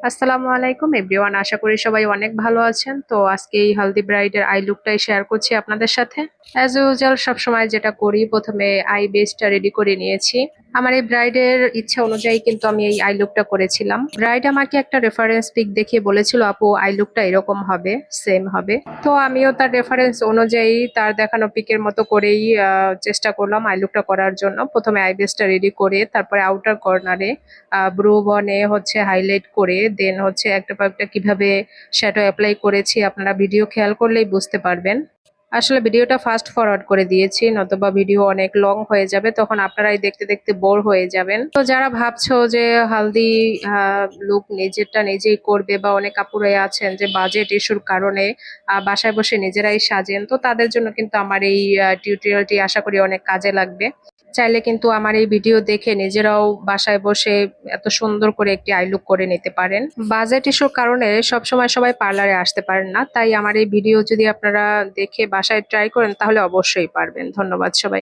আসসালামু আলাইকুম এভরিওয়ান, আশা করি সবাই অনেক ভালো আছেন। তো আজকে এই হলদি ব্রাইডের আই লুকটাই শেয়ার করছি আপনাদের সাথে। অ্যাজ ইউজুয়াল সবসময় যেটা করি, প্রথমে আই বেসটা রেডি করে নিয়েছি। আমার এই ব্রাইডের ইচ্ছা অনুযায়ী কিন্তু আমি এই আই লুকটা করেছিলাম। ব্রাইড আমাকে একটা রেফারেন্স পিক দেখিয়ে বলেছিল, আপু আই লুকটা এরকম হবে, সেম হবে। তো আমিও তার রেফারেন্স অনুযায়ী তার দেখানো পিকের মতো করেই চেষ্টা করলাম আই লুকটা করার জন্য। প্রথমে আই বেসটা রেডি করে তারপরে আউটার কর্নারে ব্রু বনে হচ্ছে হাইলাইট করে, দেন হচ্ছে একটা পর একটা কিভাবে শ্যাডো অ্যাপ্লাই করেছি আপনারা ভিডিও খেয়াল করলেই বুঝতে পারবেন। আসলে ভিডিওটা ফাস্ট ফরওয়ার্ড করে দিয়েছি, নতুবা ভিডিও অনেক লং হয়ে যাবে, তখন আপনারাই দেখতে দেখতে বোর হয়ে যাবেন। তো যারা ভাবছো যে হালদি লুক নিজেরটা নিজেই করবে, বা অনেক আপুরাই আছেন যে বাজেট ইস্যুর কারণে বাসায় বসে নিজেরাই সাজেন, তো তাদের জন্য কিন্তু আমার এই টিউটোরিয়ালটি আশা করি অনেক কাজে লাগবে। চাইলে কিন্তু আমার এই ভিডিও দেখে নিজেরাও বাসায় বসে এত সুন্দর করে একটি আই লুক করে নিতে পারেন। বাজেট ইস্যুর কারণে সবসময় সবাই পার্লারে আসতে পারেন না, তাই আমার এই ভিডিও যদি আপনারা দেখে বাসায় ট্রাই করেন তাহলে অবশ্যই পারবেন। ধন্যবাদ সবাই।